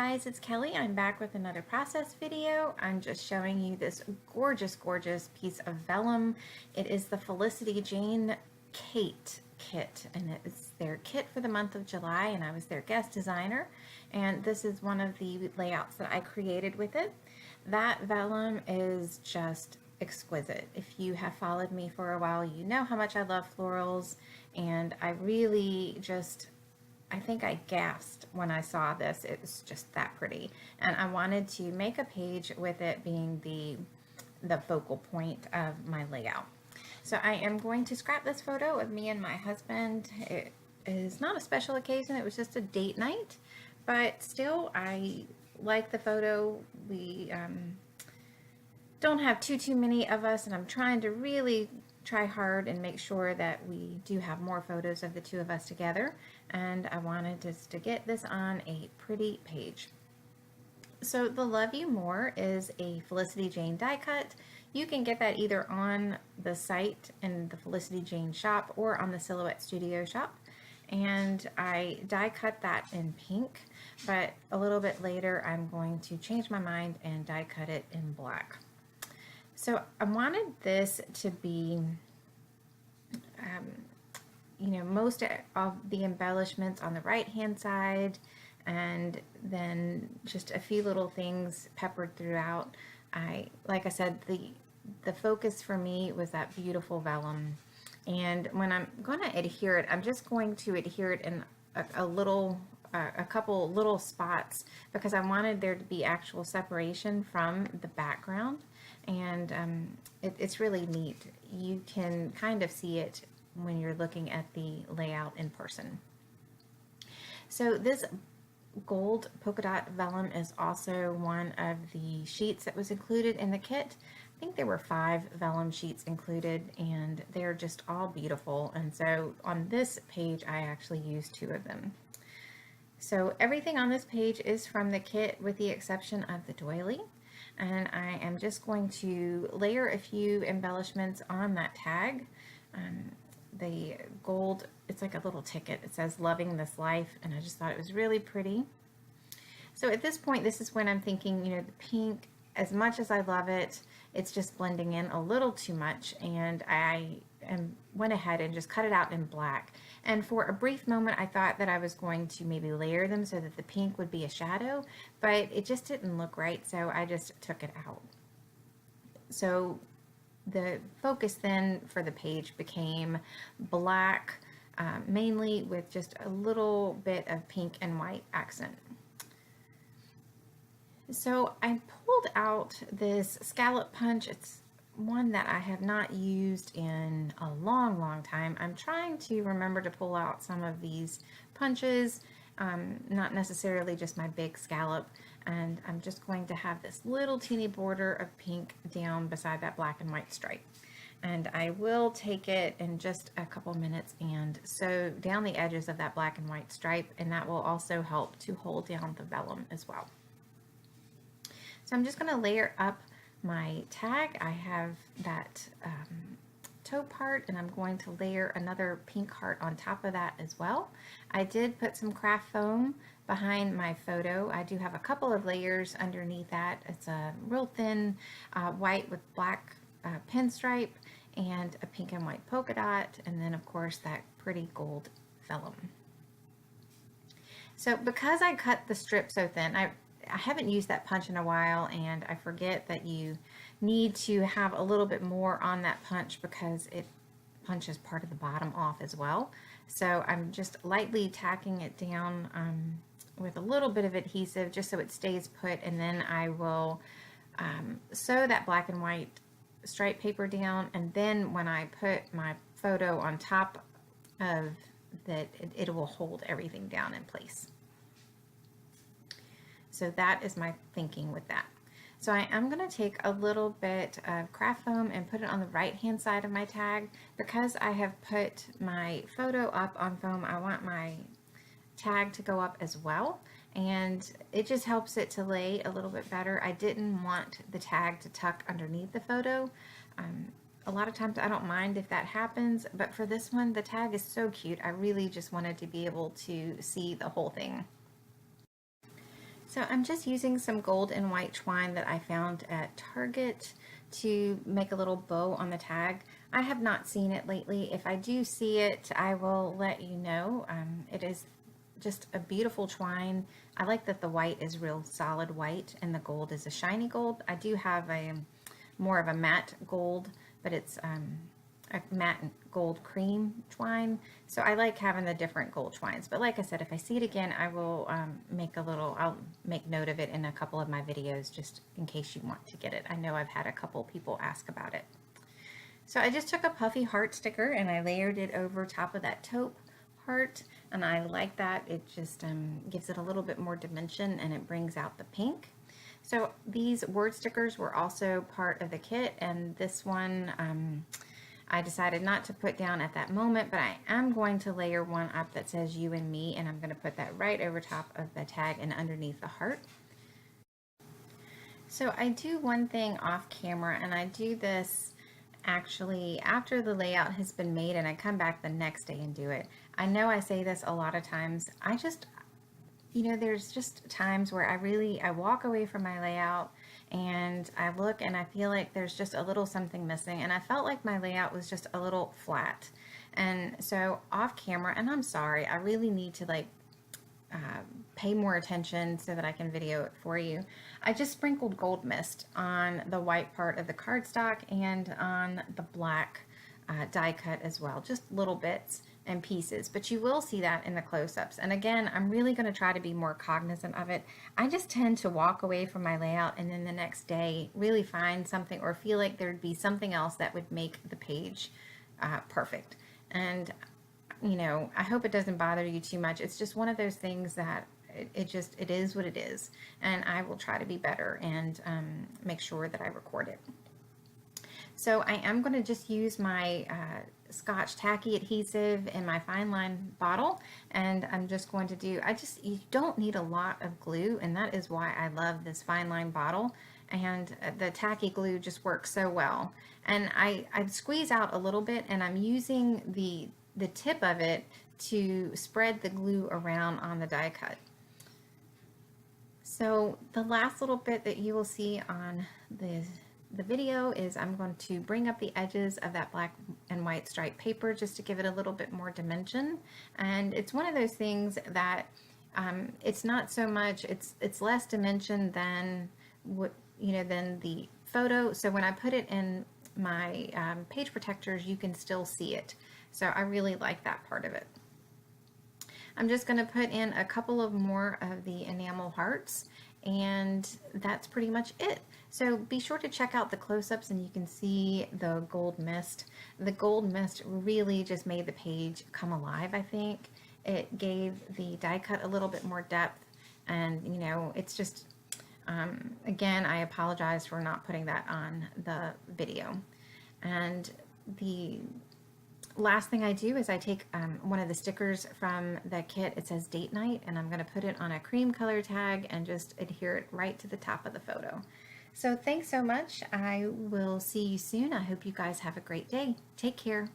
guys, it's Kelly. I'm back with another process video. I'm just showing you this gorgeous, gorgeous piece of vellum. It is the Felicity Jane Kate kit, and it's their kit for the month of July, and I was their guest designer. And this is one of the layouts that I created with it. That vellum is just exquisite. If you have followed me for a while, you know how much I love florals, and I really just I think I gasped when I saw this. It was just that pretty. And I wanted to make a page with it being the focal point of my layout. So I am going to scrap this photo of me and my husband. It is not a special occasion, it was just a date night, but still I like the photo. We don't have too many of us, and I'm trying to really try hard and make sure that we do have more photos of the two of us together, and I wanted just to get this on a pretty page. So the Love You More is a Felicity Jane die cut. You can get that either on the site in the Felicity Jane shop or on the Silhouette Studio shop, and I die cut that in pink, but a little bit later I'm going to change my mind and die cut it in black. So I wanted this to be, most of the embellishments on the right hand side, and then just a few little things peppered throughout. Like I said, the focus for me was that beautiful vellum. And when I'm going to adhere it, I'm just going to adhere it in a couple little spots, because I wanted there to be actual separation from the background. And it's really neat. You can kind of see it when you're looking at the layout in person. So this gold polka dot vellum is also one of the sheets that was included in the kit. I think there were 5 vellum sheets included, and they're just all beautiful. And so on this page I actually used 2 of them. So everything on this page is from the kit with the exception of the doily. And I am just going to layer a few embellishments on that tag. The gold, it's like a little ticket. It says "Loving This Life," and I just thought it was really pretty. So at this point, this is when I'm thinking, the pink, as much as I love it, it's just blending in a little too much, and I went ahead and just cut it out in black. And for a brief moment I thought that I was going to maybe layer them so that the pink would be a shadow, but it just didn't look right, so I just took it out. So the focus then for the page became black, mainly with just a little bit of pink and white accent. So I pulled out this scallop punch. It's one that I have not used in a long time. I'm trying to remember to pull out some of these punches, not necessarily just my big scallop, and I'm just going to have this little teeny border of pink down beside that black and white stripe. And I will take it in just a couple minutes and sew down the edges of that black and white stripe, and that will also help to hold down the vellum as well. So I'm just going to layer up my tag. I have that toe part, and I'm going to layer another pink heart on top of that as well. I did put some craft foam behind my photo. I do have a couple of layers underneath that. It's a real thin white with black pinstripe, and a pink and white polka dot, and then of course that pretty gold vellum. So because I cut the strip so thin, I haven't used that punch in a while, and I forget that you need to have a little bit more on that punch because it punches part of the bottom off as well. So I'm just lightly tacking it down with a little bit of adhesive just so it stays put, and then I will sew that black and white stripe paper down, and then when I put my photo on top of that, it will hold everything down in place. So that is my thinking with that. So I am going to take a little bit of craft foam and put it on the right hand side of my tag. Because I have put my photo up on foam, I want my tag to go up as well, and it just helps it to lay a little bit better. I didn't want the tag to tuck underneath the photo. A lot of times I don't mind if that happens, but for this one the tag is so cute, I really just wanted to be able to see the whole thing. So I'm just using some gold and white twine that I found at Target to make a little bow on the tag. I have not seen it lately. If I do see it, I will let you know. It is just a beautiful twine. I like that the white is real solid white and the gold is a shiny gold. I do have a more of a matte gold, but it's a matte gold cream twine. So I like having the different gold twines. But like I said, if I see it again, I will I'll make note of it in a couple of my videos just in case you want to get it. I know I've had a couple people ask about it. So I just took a puffy heart sticker and I layered it over top of that taupe heart, and I like that. It just gives it a little bit more dimension and it brings out the pink. So these word stickers were also part of the kit, and this one I decided not to put down at that moment, but I am going to layer one up that says you and me, and I'm going to put that right over top of the tag and underneath the heart. So I do one thing off camera, and I do this actually after the layout has been made, and I come back the next day and do it. I know I say this a lot of times. There's just times where I walk away from my layout and I look and I feel like there's just a little something missing, and I felt like my layout was just a little flat. And so off camera, and I'm sorry, I really need to pay more attention so that I can video it for you. I just sprinkled gold mist on the white part of the cardstock and on the black die cut as well, just little bits and pieces, but you will see that in the close-ups. And again, I'm really going to try to be more cognizant of it. I just tend to walk away from my layout and then the next day really find something or feel like there'd be something else that would make the page perfect. And I hope it doesn't bother you too much. It's just one of those things that it is what it is, and I will try to be better and make sure that I record it. So I am going to just use my Scotch tacky adhesive in my fine line bottle, and I'm just going to do, you don't need a lot of glue, and that is why I love this fine line bottle, and the tacky glue just works so well. And I squeeze out a little bit, and I'm using the tip of it to spread the glue around on the die cut. So the last little bit that you will see on the video is I'm going to bring up the edges of that black and white striped paper just to give it a little bit more dimension. And it's one of those things that it's not so much, it's less dimension than than the photo. So when I put it in my page protectors, you can still see it. So I really like that part of it. I'm just going to put in a couple of more of the enamel hearts, and that's pretty much it. So be sure to check out the close-ups and you can see the gold mist. The gold mist really just made the page come alive, I think. It gave the die cut a little bit more depth, and it's just, again, I apologize for not putting that on the video. And the last thing I do is I take one of the stickers from the kit. It says date night, and I'm going to put it on a cream color tag and just adhere it right to the top of the photo. So thanks so much. I will see you soon. I hope you guys have a great day. Take care.